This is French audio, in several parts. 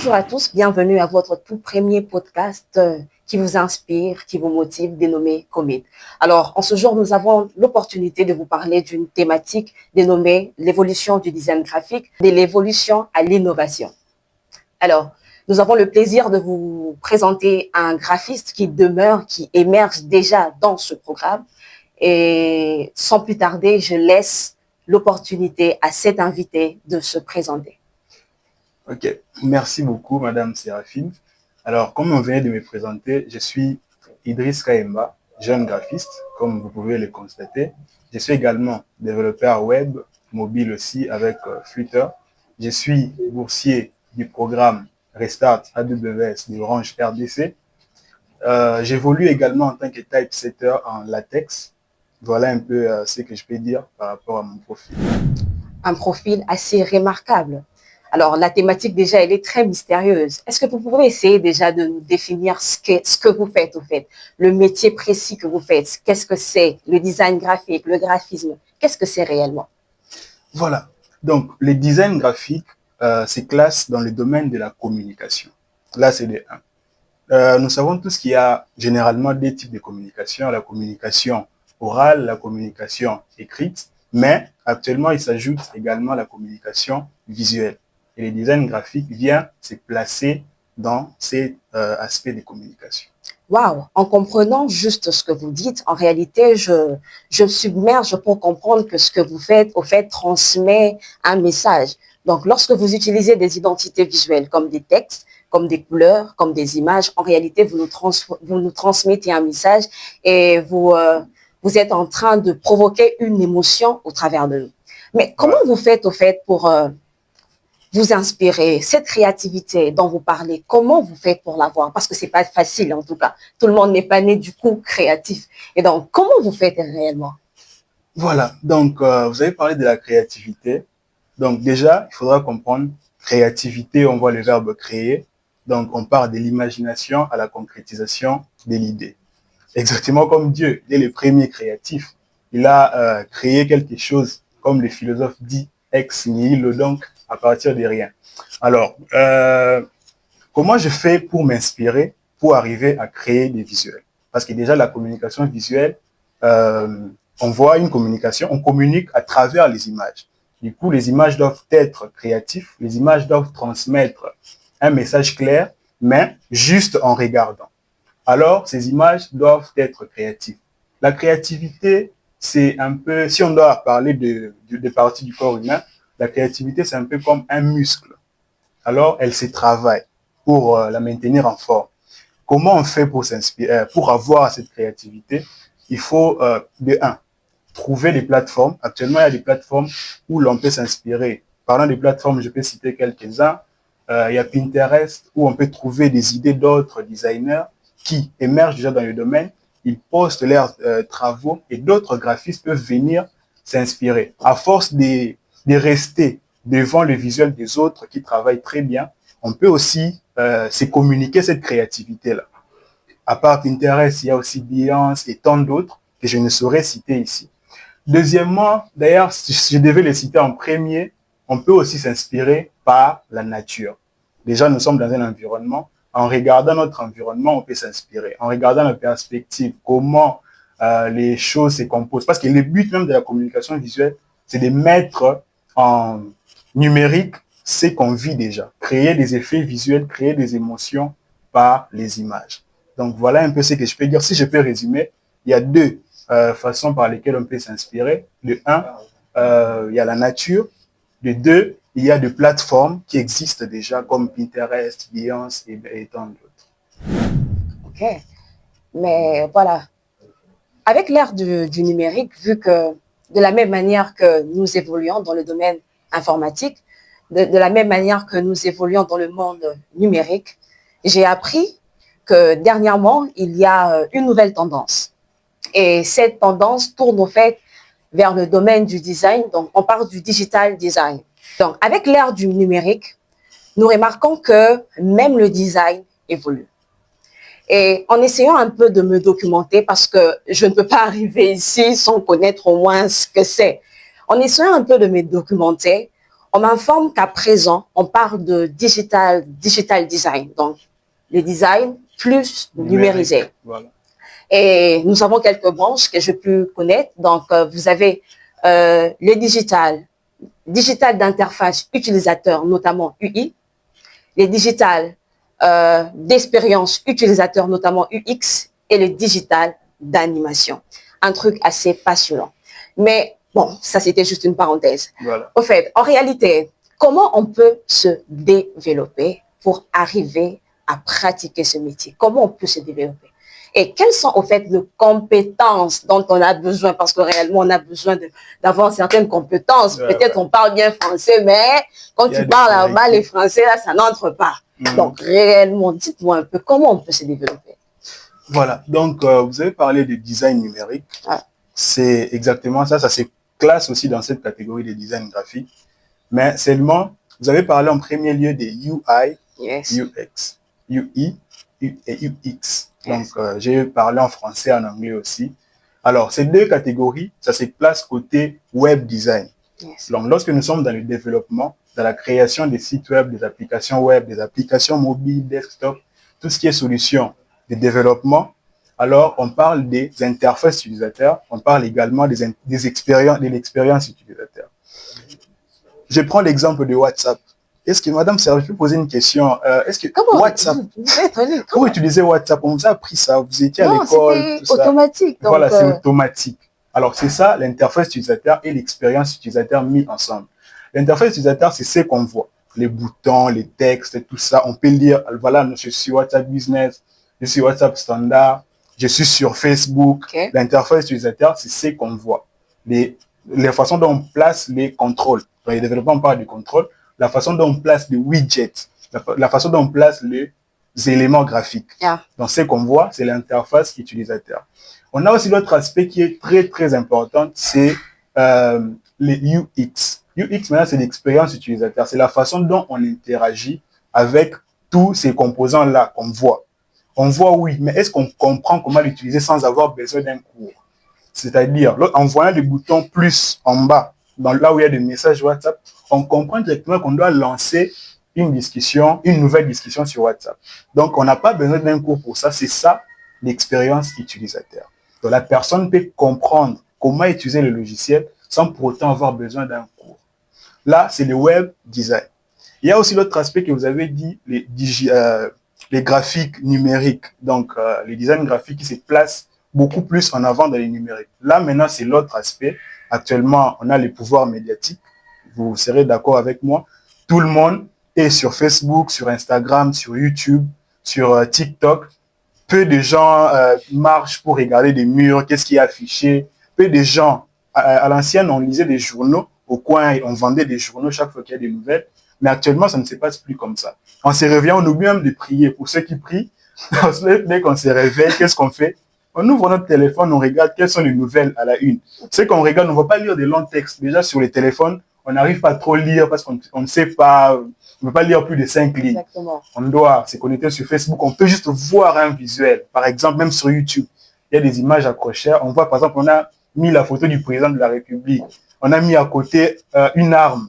Bonjour à tous, bienvenue à votre tout premier podcast qui vous inspire, qui vous motive, dénommé Commit. Alors, en ce jour, nous avons l'opportunité de vous parler d'une thématique dénommée l'évolution du design graphique, de l'évolution à l'innovation. Alors, nous avons le plaisir de vous présenter un graphiste qui émerge déjà dans ce programme. Et sans plus tarder, je laisse l'opportunité à cet invité de se présenter. Ok, merci beaucoup, Madame Séraphine. Alors, comme on vient de me présenter, je suis Idriss Kaemba, jeune graphiste, comme vous pouvez le constater. Je suis également développeur web, mobile aussi avec Flutter. Je suis boursier du programme Restart AWS de Orange RDC. J'évolue également en tant que typesetter en latex. Voilà un peu ce que je peux dire par rapport à mon profil. Un profil assez remarquable. Alors, la thématique, déjà, elle est très mystérieuse. Est-ce que vous pouvez essayer déjà de nous définir ce que vous faites, au fait, le métier précis que vous faites? Qu'est-ce que c'est? Le design graphique, le graphisme, qu'est-ce que c'est réellement? Voilà. Donc, le design graphique se classe dans le domaine de la communication. Là, c'est de 1. Nous savons tous qu'il y a généralement deux types de communication, la communication orale, la communication écrite, mais actuellement, il s'ajoute également la communication visuelle. Et le design graphique vient se placer dans ces aspects de communication. Waouh! En comprenant juste ce que vous dites, en réalité, je submerge pour comprendre que ce que vous faites, au fait, transmet un message. Donc, lorsque vous utilisez des identités visuelles comme des textes, comme des couleurs, comme des images, en réalité, vous nous transmettez un message et vous êtes en train de provoquer une émotion au travers de nous. Mais comment vous faites, au fait, pour vous inspirer, cette créativité dont vous parlez, comment vous faites pour l'avoir? Parce que c'est pas facile, en tout cas. Tout le monde n'est pas né du coup créatif. Et donc, comment vous faites réellement? Voilà. Donc, vous avez parlé de la créativité. Donc, déjà, il faudra comprendre créativité, on voit le verbe créer. Donc, on part de l'imagination à la concrétisation de l'idée. Exactement comme Dieu, il est le premier créatif. Il a créé quelque chose, comme le philosophe dit, ex nihilo, donc à partir de rien. Alors, comment je fais pour m'inspirer, pour arriver à créer des visuels? Parce que déjà, la communication visuelle, on voit une communication, on communique à travers les images. Du coup, les images doivent être créatives, les images doivent transmettre un message clair, mais juste en regardant. Alors, ces images doivent être créatives. La créativité, c'est un peu, si on doit parler de parties du corps humain, la créativité, c'est un peu comme un muscle. Alors, elle se travaille pour la maintenir en forme. Comment on fait pour s'inspirer, pour avoir cette créativité? Il faut, de 1, trouver des plateformes. Actuellement, il y a des plateformes où l'on peut s'inspirer. Parlant des plateformes, je peux citer quelques-uns. Il y a Pinterest où on peut trouver des idées d'autres designers qui émergent déjà dans le domaine. Ils postent leurs travaux et d'autres graphistes peuvent venir s'inspirer. À force de rester devant le visuel des autres qui travaillent très bien, on peut aussi se communiquer cette créativité-là. À part Pinterest, il y a aussi Behance et tant d'autres que je ne saurais citer ici. Deuxièmement, d'ailleurs, si je devais les citer en premier, on peut aussi s'inspirer par la nature. Déjà, nous sommes dans un environnement. En regardant notre environnement, on peut s'inspirer. En regardant la perspective, comment les choses se composent. Parce que le but même de la communication visuelle, c'est de mettre en numérique ce qu'on vit déjà. Créer des effets visuels, créer des émotions par les images. Donc, voilà un peu ce que je peux dire. Si je peux résumer, il y a deux façons par lesquelles on peut s'inspirer. De 1, il y a la nature. De 2, il y a des plateformes qui existent déjà comme Pinterest, Behance et tant d'autres. Ok, mais voilà. Avec l'ère du numérique, vu que de la même manière que nous évoluons dans le domaine informatique, de la même manière que nous évoluons dans le monde numérique, j'ai appris que dernièrement, il y a une nouvelle tendance. Et cette tendance tourne au fait vers le domaine du design. Donc, on parle du digital design. Donc, avec l'ère du numérique, nous remarquons que même le design évolue. Et en essayant un peu de me documenter, parce que je ne peux pas arriver ici sans connaître au moins ce que c'est, en essayant un peu de me documenter, On m'informe qu'à présent, on parle de digital design, donc le design plus numérisé. Voilà. Et nous avons quelques branches que je peux connaître. Donc, vous avez le digital d'interface utilisateur, notamment UI, les digital d'expérience utilisateur, notamment UX, et le digital d'animation. Un truc assez passionnant. Mais bon, ça c'était juste une parenthèse. Voilà. Au fait, en réalité, comment on peut se développer pour arriver à pratiquer ce métier? Comment on peut se développer? Et quelles sont, au fait, les compétences dont on a besoin? Parce que réellement, on a besoin d'avoir certaines compétences. Ouais, peut-être on parle bien français, mais quand tu parles là-bas, les français, là, ça n'entre pas. Donc, réellement, dites-moi un peu comment on peut se développer. Voilà. Donc, vous avez parlé de design numérique. Ah. C'est exactement ça. Ça se classe aussi dans cette catégorie de design graphique. Mais seulement, vous avez parlé en premier lieu des UI, yes. UX, UI et UX. Donc, j'ai parlé en français et en anglais aussi. Alors, ces deux catégories, ça se place côté web design. Yes. Donc, lorsque nous sommes dans le développement, dans la création des sites web, des applications web, des applications mobiles, desktop, tout ce qui est solution de développement, alors on parle des interfaces utilisateurs, on parle également des expériences, de l'expérience utilisateur. Je prends l'exemple de WhatsApp. Est-ce que, Madame Serge, je peux poser une question? Est-ce que comment WhatsApp, comment utiliser WhatsApp? On vous a appris ça, vous étiez à l'école. C'est automatique. Donc, voilà, c'est automatique. Alors, c'est ça, l'interface utilisateur et l'expérience utilisateur mis ensemble. L'interface utilisateur, c'est ce qu'on voit. Les boutons, les textes, tout ça. On peut lire, voilà, je suis WhatsApp Business, je suis WhatsApp Standard, je suis sur Facebook. Okay. L'interface utilisateur, c'est ce qu'on voit. Les façons dont on place les contrôles. Dans les développements, on parle du contrôle. La façon dont on place les widgets, la façon dont on place les éléments graphiques. Yeah. Donc, ce qu'on voit, c'est l'interface utilisateur. On a aussi l'autre aspect qui est très, très important, c'est les UX. UX, maintenant, c'est l'expérience utilisateur. C'est la façon dont on interagit avec tous ces composants-là qu'on voit. On voit, oui, mais est-ce qu'on comprend comment l'utiliser sans avoir besoin d'un cours? C'est-à-dire, en voyant les boutons plus en bas, dans là où il y a des messages WhatsApp, on comprend directement qu'on doit lancer une discussion, une nouvelle discussion sur WhatsApp. Donc, on n'a pas besoin d'un cours pour ça. C'est ça, l'expérience utilisateur. Donc, la personne peut comprendre comment utiliser le logiciel sans pour autant avoir besoin d'un cours. Là, c'est le web design. Il y a aussi l'autre aspect que vous avez dit, les graphiques numériques. Donc, les designs graphiques qui se placent beaucoup plus en avant dans les numériques. Là, maintenant, c'est l'autre aspect. Actuellement, on a les pouvoirs médiatiques. Vous serez d'accord avec moi. Tout le monde est sur Facebook, sur Instagram, sur YouTube, sur TikTok. Peu de gens marchent pour regarder des murs, qu'est-ce qui est affiché. Peu de gens, à l'ancienne, on lisait des journaux au coin et on vendait des journaux chaque fois qu'il y a des nouvelles. Mais actuellement, ça ne se passe plus comme ça. On se réveille, on oublie même de prier. Pour ceux qui prient, dès qu'on se réveille, qu'est-ce qu'on fait? On ouvre notre téléphone, on regarde quelles sont les nouvelles à la une. Ce qu'on regarde, on ne va pas lire des longs textes. Déjà, sur les téléphones, on n'arrive pas à trop lire parce qu'on ne sait pas, on ne peut pas lire plus de 5 lignes. Exactement. On doit se connecter sur Facebook. On peut juste voir un visuel. Par exemple, même sur YouTube, il y a des images accrochées. On voit, par exemple, on a mis la photo du président de la République. On a mis à côté une arme,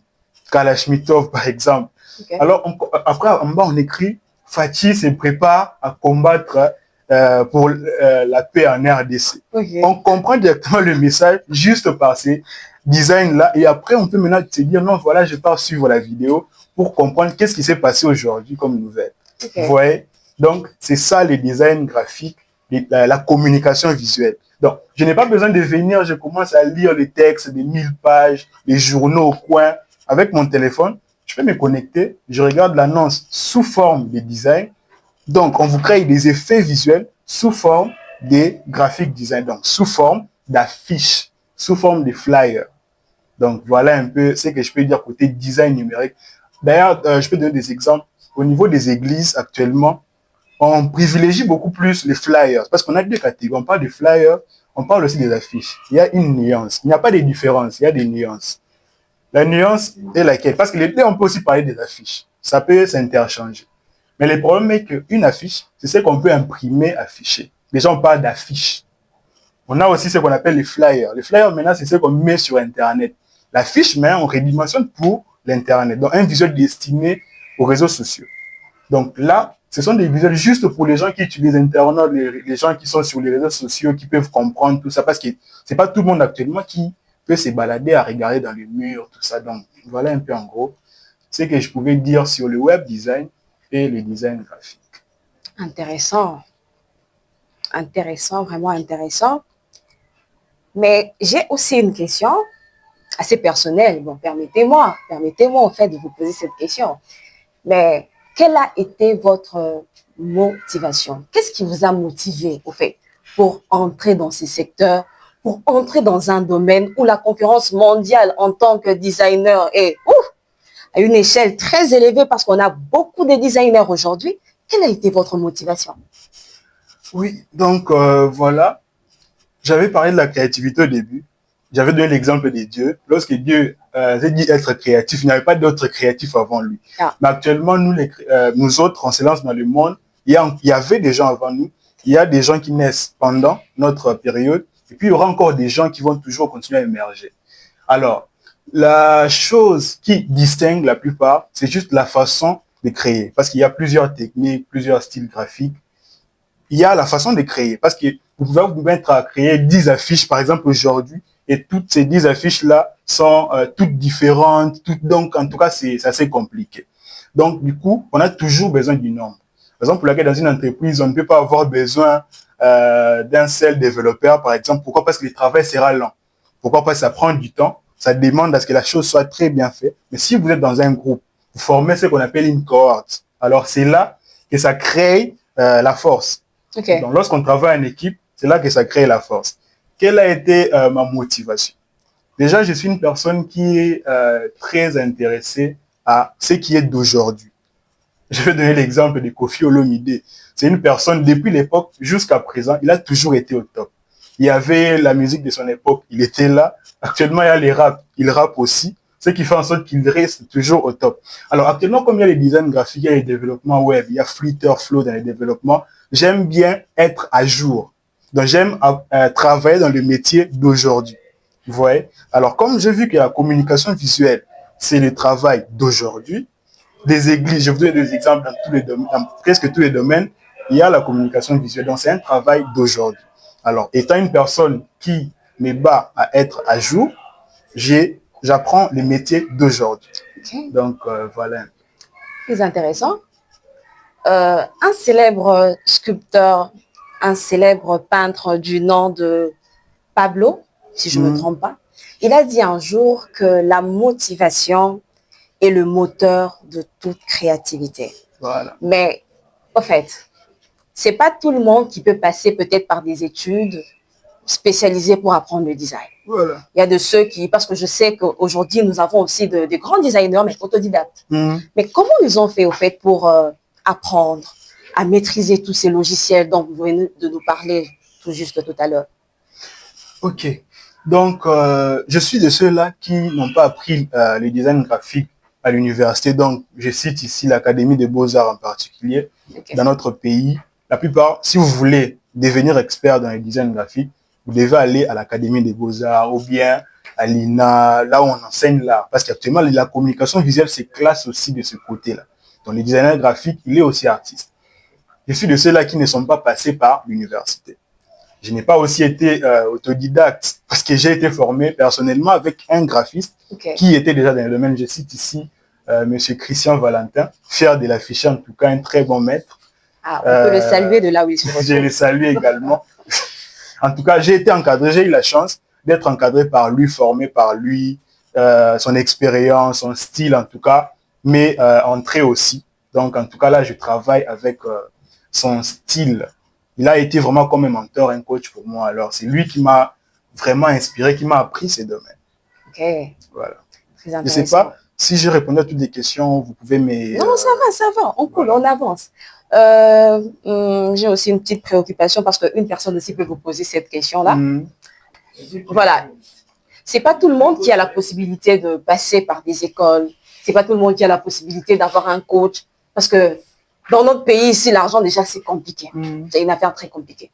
Kalachnikov, par exemple. Okay. Alors, après, en bas, on écrit « Fatih se prépare à combattre pour la paix en RDC. Okay. » On comprend directement le message juste par ces designs-là. Et après, on peut maintenant se dire « Non, voilà, je pars suivre la vidéo pour comprendre qu'est-ce qui s'est passé aujourd'hui comme nouvelle. Okay. » Vous voyez? Donc, c'est ça les designs graphiques, la communication visuelle. Donc, je n'ai pas besoin de venir, je commence à lire les textes des 1000 pages, les journaux au coin. Avec mon téléphone, je peux me connecter, je regarde l'annonce sous forme de design. Donc, on vous crée des effets visuels sous forme des graphiques design, donc sous forme d'affiches, sous forme de flyers. Donc, voilà un peu ce que je peux dire côté design numérique. D'ailleurs, je peux donner des exemples. Au niveau des églises, actuellement, on privilégie beaucoup plus les flyers, parce qu'on a deux catégories. On parle des flyers, on parle aussi des affiches. Il y a une nuance. Il n'y a pas de différence, il y a des nuances. La nuance est laquelle? Parce que les deux, on peut aussi parler des affiches. Ça peut s'interchanger. Mais le problème est qu'une affiche, c'est ce qu'on peut imprimer, afficher. Déjà, on parle d'affiches. On a aussi ce qu'on appelle les flyers. Les flyers, maintenant, c'est ce qu'on met sur Internet. L'affiche, mais on redimensionne pour l'Internet. Donc, un visuel destiné aux réseaux sociaux. Donc là, ce sont des visuels juste pour les gens qui utilisent Internet, les gens qui sont sur les réseaux sociaux, qui peuvent comprendre tout ça, parce que c'est pas tout le monde actuellement qui peut se balader à regarder dans les murs, tout ça. Donc, voilà un peu en gros ce que je pouvais dire sur le web design et le design graphique. Intéressant. Intéressant, vraiment intéressant. Mais j'ai aussi une question assez personnelle. Bon, permettez-moi en fait de vous poser cette question. Mais quelle a été votre motivation? Qu'est-ce qui vous a motivé, au fait, pour entrer dans ces secteurs, pour entrer dans un domaine où la concurrence mondiale en tant que designer est à une échelle très élevée parce qu'on a beaucoup de designers aujourd'hui? Quelle a été votre motivation? Oui, donc voilà. J'avais parlé de la créativité au début. J'avais donné l'exemple de Dieu. Lorsque Dieu s'est dit être créatif, il n'y avait pas d'autres créatifs avant lui. Ah. Mais actuellement, nous autres, on se lance dans le monde. Il y avait des gens avant nous. Il y a des gens qui naissent pendant notre période. Et puis, il y aura encore des gens qui vont toujours continuer à émerger. Alors, la chose qui distingue la plupart, c'est juste la façon de créer. Parce qu'il y a plusieurs techniques, plusieurs styles graphiques. Il y a la façon de créer. Parce que vous pouvez vous mettre à créer 10 affiches, par exemple, aujourd'hui, et toutes ces 10 affiches-là sont toutes différentes. Donc, en tout cas, c'est assez compliqué. Donc, du coup, on a toujours besoin du nombre. Par exemple, pour laquelle dans une entreprise, on ne peut pas avoir besoin d'un seul développeur, par exemple. Pourquoi? Parce que le travail sera lent. Pourquoi? Parce que ça prend du temps. Ça demande à ce que la chose soit très bien faite. Mais si vous êtes dans un groupe, vous formez ce qu'on appelle une cohorte. Alors, c'est là que ça crée la force. Okay. Donc, lorsqu'on travaille en équipe, c'est là que ça crée la force. Quelle a été ma motivation? Déjà, je suis une personne qui est très intéressée à ce qui est d'aujourd'hui. Je vais donner l'exemple de Koffi Olomide. C'est une personne, depuis l'époque jusqu'à présent, il a toujours été au top. Il y avait la musique de son époque, il était là. Actuellement, il y a les rap, il rappe aussi, ce qui fait en sorte qu'il reste toujours au top. Alors, actuellement, comme il y a les designs graphiques, il y a les développements web, il y a Flitter, Flow dans les développements, j'aime bien être à jour. Donc, j'aime travailler dans le métier d'aujourd'hui. Vous voyez? Alors, comme j'ai vu que la communication visuelle, c'est le travail d'aujourd'hui, des églises, je vous donne des exemples dans presque tous les domaines, il y a la communication visuelle. Donc, c'est un travail d'aujourd'hui. Alors, étant une personne qui me bat à être à jour, j'apprends le métier d'aujourd'hui. Okay. Donc, voilà. Très intéressant. Un célèbre sculpteur, un célèbre peintre du nom de Pablo, si je ne me trompe pas, il a dit un jour que la motivation est le moteur de toute créativité. Voilà. Mais, en fait, c'est pas tout le monde qui peut passer peut-être par des études spécialisées pour apprendre le design. Voilà. Il y a de ceux qui, parce que je sais qu'aujourd'hui, nous avons aussi de grands designers, mais autodidactes. Mais comment ils ont fait, au fait, pour apprendre à maîtriser tous ces logiciels dont vous venez de nous parler tout juste tout à l'heure? Ok. Donc, je suis de ceux-là qui n'ont pas appris le design graphique à l'université. Donc, je cite ici l'Académie des Beaux-Arts en particulier. Okay. Dans notre pays, la plupart, si vous voulez devenir expert dans le design graphique, vous devez aller à l'Académie des Beaux-Arts ou bien à l'INA, là où on enseigne l'art. Parce qu'actuellement, la communication visuelle se classe aussi de ce côté-là. Donc, le designer graphique, il est aussi artiste. Je suis de ceux-là qui ne sont pas passés par l'université. Je n'ai pas aussi été autodidacte parce que j'ai été formé personnellement avec un graphiste qui était déjà dans le domaine. Je cite ici Monsieur Christian Valentin, fier de l'afficher, en tout cas un très bon maître. Ah, on peut le saluer de là où il se retrouve. Je le salue également. En tout cas, j'ai été encadré, j'ai eu la chance d'être encadré par lui, formé par lui, son expérience, son style en tout cas, mais entré aussi. Donc en tout cas là, je travaille avec son style. Il a été vraiment comme un mentor, un coach pour moi. Alors, c'est lui qui m'a vraiment inspiré, qui m'a appris ces domaines. Ok. Voilà. Très je ne sais pas si j'ai répondu à toutes les questions, vous pouvez me... Non, ça va. On coule, on avance. J'ai aussi une petite préoccupation parce qu'une personne aussi peut vous poser cette question-là. Voilà. C'est pas tout le monde qui a la possibilité de passer par des écoles. C'est pas tout le monde qui a la possibilité d'avoir un coach. Parce que dans notre pays, ici, l'argent, déjà, c'est compliqué. C'est une affaire très compliquée.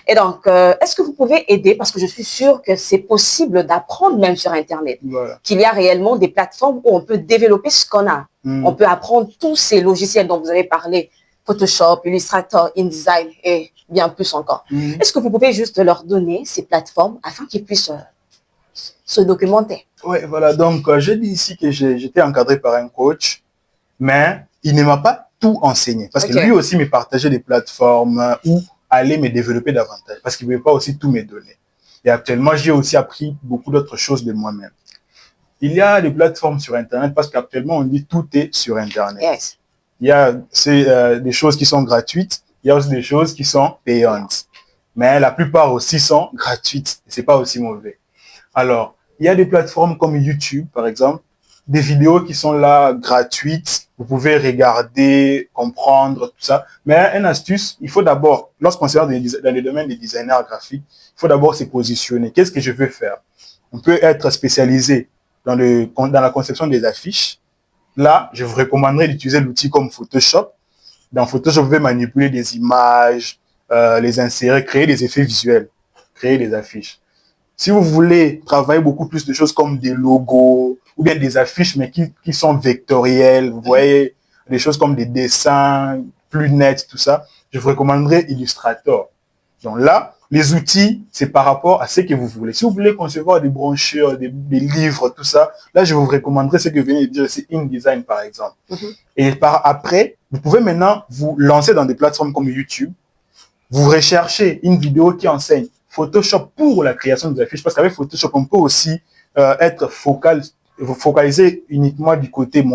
Et donc, est-ce que vous pouvez aider, parce que je suis sûre que c'est possible d'apprendre même sur Internet, qu'il y a réellement des plateformes où on peut développer ce qu'on a. On peut apprendre tous ces logiciels dont vous avez parlé, Photoshop, Illustrator, InDesign et bien plus encore. Est-ce que vous pouvez juste leur donner ces plateformes afin qu'ils puissent se documenter? Oui, voilà. Donc, je dis ici que j'étais encadré par un coach, mais il ne m'a pas tout enseigné. Parce que lui aussi me partageait des plateformes où aller me développer davantage. Parce qu'il ne pouvait pas aussi tout me donner. Et actuellement, j'ai aussi appris beaucoup d'autres choses de moi-même. Il y a des plateformes sur Internet parce qu'actuellement, on dit tout est sur Internet. Yes. Il y a des choses qui sont gratuites. Il y a aussi des choses qui sont payantes. Mais la plupart aussi sont gratuites. Ce n'est pas aussi mauvais. Alors, il y a des plateformes comme YouTube, par exemple, des vidéos qui sont là gratuites. Vous pouvez regarder, comprendre, tout ça. Mais une astuce, il faut d'abord, lorsqu'on se lance dans le domaine des designers graphiques, il faut d'abord se positionner. Qu'est-ce que je veux faire? On peut être spécialisé dans la conception des affiches. Là, je vous recommanderais d'utiliser l'outil comme Photoshop. Dans Photoshop, vous pouvez manipuler des images, les insérer, créer des effets visuels, créer des affiches. Si vous voulez travailler beaucoup plus de choses comme des logos ou bien des affiches, mais qui sont vectorielles, vous voyez, des choses comme des dessins plus nets, tout ça, je vous recommanderais Illustrator. Donc là, les outils, c'est par rapport à ce que vous voulez. Si vous voulez concevoir des brochures, des livres, tout ça, là, je vous recommanderais ce que vous venez de dire, c'est InDesign, par exemple. Et après, vous pouvez maintenant vous lancer dans des plateformes comme YouTube. Vous recherchez une vidéo qui enseigne Photoshop pour la création des affiches, parce qu'avec Photoshop, on peut aussi être focalisé uniquement du côté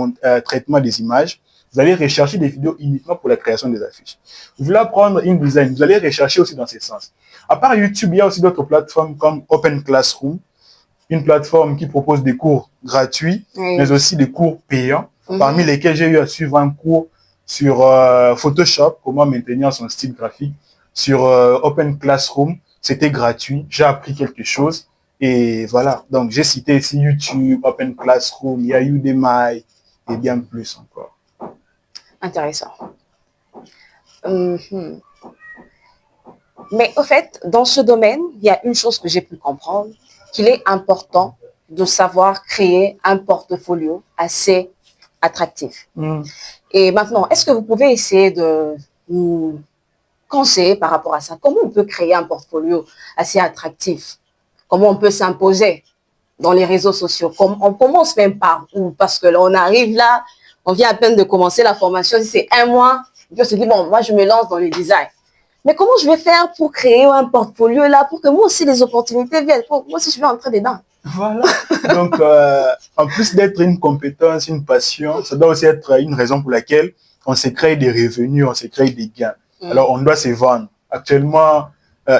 traitement des images. Vous allez rechercher des vidéos uniquement pour la création des affiches. Vous voulez apprendre InDesign, vous allez rechercher aussi dans ce sens. À part YouTube, il y a aussi d'autres plateformes comme Open Classroom, une plateforme qui propose des cours gratuits, mais aussi des cours payants, parmi lesquels j'ai eu à suivre un cours sur Photoshop, comment maintenir son style graphique, sur Open Classroom. C'était gratuit, j'ai appris quelque chose et voilà. Donc, j'ai cité ici YouTube, Open Classroom, il y a Udemy et bien plus encore. Intéressant. Mais au fait, dans ce domaine, il y a une chose que j'ai pu comprendre, qu'il est important de savoir créer un portfolio assez attractif. Et maintenant, est-ce que vous pouvez essayer de nous conseiller par rapport à ça? Comment on peut créer un portfolio assez attractif? Comment on peut s'imposer dans les réseaux sociaux? On commence même par où? Parce que là, on arrive là, on vient à peine de commencer la formation, c'est un mois, puis on se dit, bon, moi, je me lance dans le design. Mais comment je vais faire pour créer un portfolio là, pour que moi aussi, les opportunités viennent, pour moi aussi, je vais entrer dedans? Voilà. Donc, en plus d'être une compétence, une passion, ça doit aussi être une raison pour laquelle on se crée des revenus, on se crée des gains. Alors, on doit se vendre. Actuellement,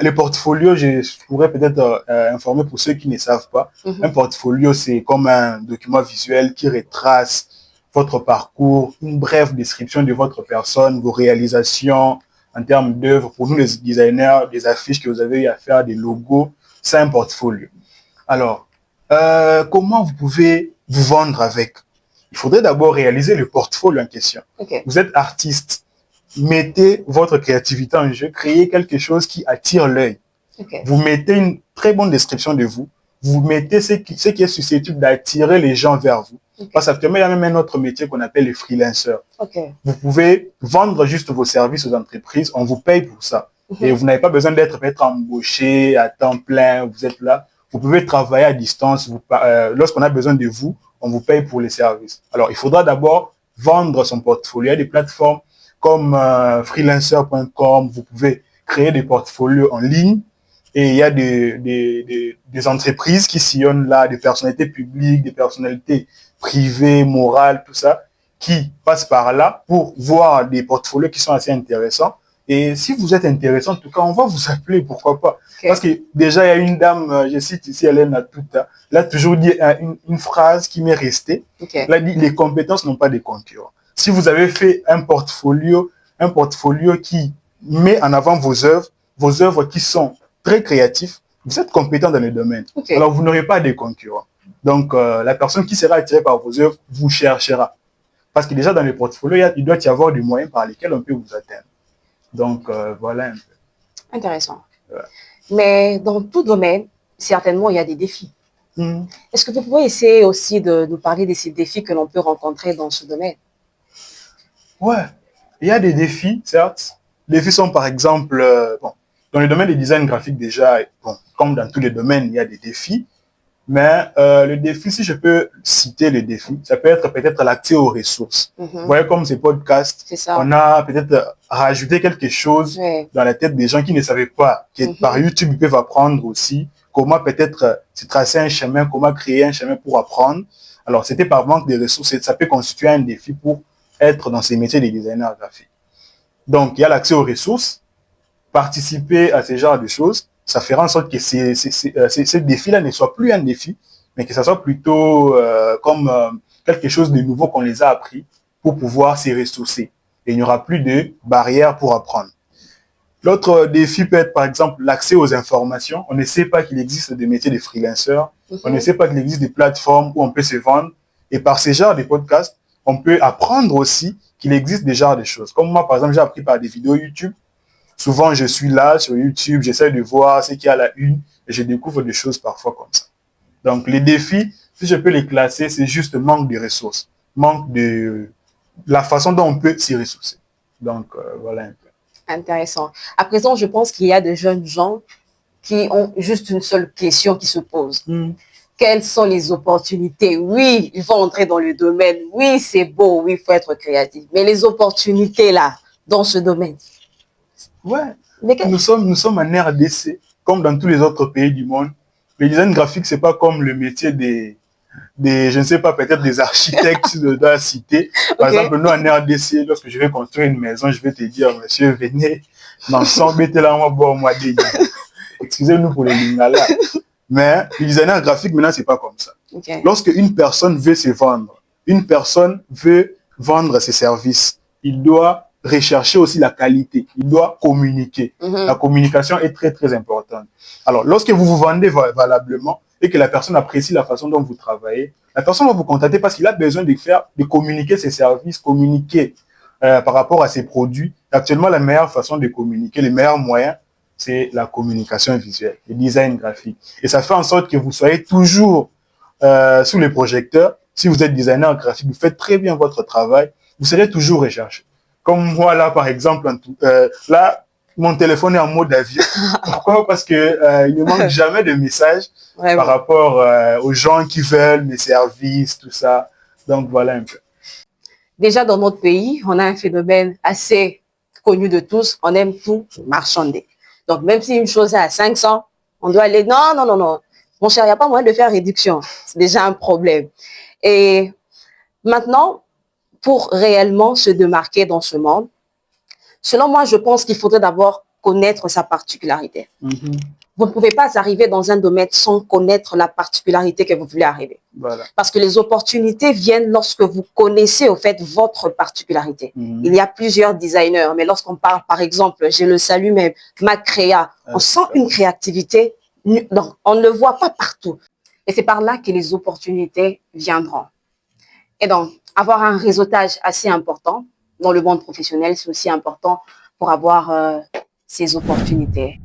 les portfolios, je pourrais peut-être informer pour ceux qui ne savent pas. Un portfolio, c'est comme un document visuel qui retrace votre parcours, une brève description de votre personne, vos réalisations en termes d'œuvres. Pour nous, les designers, des affiches que vous avez eu à faire, des logos, c'est un portfolio. Alors, comment vous pouvez vous vendre avec? Il faudrait d'abord réaliser le portfolio en question. Vous êtes artiste. Mettez votre créativité en jeu, créez quelque chose qui attire l'œil. Vous mettez une très bonne description de vous. Vous mettez ce qui est susceptible d'attirer les gens vers vous. Parce qu'actuellement, il y a même un autre métier qu'on appelle les freelancers. Vous pouvez vendre juste vos services aux entreprises, on vous paye pour ça. Et vous n'avez pas besoin d'être peut-être embauché à temps plein, vous êtes là. Vous pouvez travailler à distance. Lorsqu'on a besoin de vous, on vous paye pour les services. Alors, il faudra d'abord vendre son portfolio. Il y a des plateformes comme freelancer.com. Vous pouvez créer des portfolios en ligne. Et il y a des entreprises qui sillonnent là, des personnalités publiques, des personnalités privées, morales, tout ça, qui passent par là pour voir des portfolios qui sont assez intéressants. Et si vous êtes intéressant, en tout cas, on va vous appeler, pourquoi pas. Parce que déjà, il y a une dame, je cite ici Hélène Atuta, elle a toujours dit une phrase qui m'est restée. Elle a dit, les compétences n'ont pas de concurrents. Si vous avez fait un portfolio qui met en avant vos œuvres qui sont très créatives, vous êtes compétent dans le domaine. Alors, vous n'aurez pas de concurrents. Donc, la personne qui sera attirée par vos œuvres vous cherchera. Parce que déjà, dans le portfolio, il doit y avoir des moyens par lesquels on peut vous atteindre. Donc, voilà un peu. Intéressant. Ouais. Mais dans tout domaine, certainement, il y a des défis. Mm. Est-ce que vous pouvez essayer aussi de nous parler de ces défis que l'on peut rencontrer dans ce domaine? Ouais, il y a des défis, certes. Les défis sont par exemple, bon, dans le domaine du design graphique déjà, bon, comme dans tous les domaines, il y a des défis. Mais le défi, si je peux citer le défi, ça peut être peut-être l'accès aux ressources. Vous voyez, comme ces podcasts, on a peut-être rajouté quelque chose dans la tête des gens qui ne savaient pas, que par YouTube, ils peuvent apprendre aussi comment peut-être se tracer un chemin, comment créer un chemin pour apprendre. Alors, c'était par manque de ressources et ça peut constituer un défi pour être dans ces métiers de designer graphique. Donc, il y a l'accès aux ressources, participer à ce genre de choses, ça fera en sorte que ce défi-là ne soit plus un défi, mais que ça soit plutôt comme quelque chose de nouveau qu'on les a appris pour pouvoir s'y ressourcer. Et il n'y aura plus de barrières pour apprendre. L'autre défi peut être, par exemple, l'accès aux informations. On ne sait pas qu'il existe des métiers de freelanceurs. On ne sait pas qu'il existe des plateformes où on peut se vendre. Et par ces genres de podcasts, on peut apprendre aussi qu'il existe des genres de choses. Comme moi, par exemple, j'ai appris par des vidéos YouTube. Souvent, je suis là sur YouTube, j'essaie de voir ce qu'il y a à la une et je découvre des choses parfois comme ça. Donc, les défis, si je peux les classer, c'est juste manque de ressources, manque de la façon dont on peut s'y ressourcer. Donc, voilà un peu. Intéressant. À présent, je pense qu'il y a de jeunes gens qui ont juste une seule question qui se pose. Quelles sont les opportunités? Oui, ils vont entrer dans le domaine. Oui, c'est beau. Oui, il faut être créatif. Mais les opportunités là, dans ce domaine. Ouais, nous sommes en RDC, comme dans tous les autres pays du monde. Le design graphique, c'est pas comme le métier je ne sais pas, peut-être des architectes de la cité. Par exemple, nous en RDC, lorsque je vais construire une maison, je vais te dire, monsieur, venez, dans son mettez là, moi, excusez-nous pour les lingala. Mais le designer graphique, maintenant, c'est pas comme ça. Lorsque une personne veut se vendre, une personne veut vendre ses services, il doit rechercher aussi la qualité. Il doit communiquer. La communication est très, très importante. Alors, lorsque vous vous vendez valablement et que la personne apprécie la façon dont vous travaillez, la personne va vous contacter parce qu'il a besoin de communiquer ses services, communiquer par rapport à ses produits. Actuellement, la meilleure façon de communiquer, les meilleurs moyens, c'est la communication visuelle, le design graphique. Et ça fait en sorte que vous soyez toujours sous les projecteurs. Si vous êtes designer graphique, vous faites très bien votre travail, vous serez toujours recherché. Comme moi, là, par exemple, là, mon téléphone est en mode avion. Pourquoi? Parce que il ne manque jamais de messages par rapport aux gens qui veulent mes services, tout ça. Donc, voilà un peu. Déjà, dans notre pays, on a un phénomène assez connu de tous. On aime tout marchander. Donc, même si une chose est à 500, on doit aller, non, non, non, non. Mon cher, il n'y a pas moyen de faire réduction. C'est déjà un problème. Et maintenant, pour réellement se démarquer dans ce monde, selon moi, je pense qu'il faudrait d'abord connaître sa particularité. Vous ne pouvez pas arriver dans un domaine sans connaître la particularité que vous voulez arriver. Voilà. Parce que les opportunités viennent lorsque vous connaissez au fait votre particularité. Il y a plusieurs designers, mais lorsqu'on parle, par exemple, je le salue même, Macréa, on sent une créativité, donc on ne le voit pas partout. Et c'est par là que les opportunités viendront. Et donc, avoir un réseautage assez important dans le monde professionnel, c'est aussi important pour avoir ces opportunités.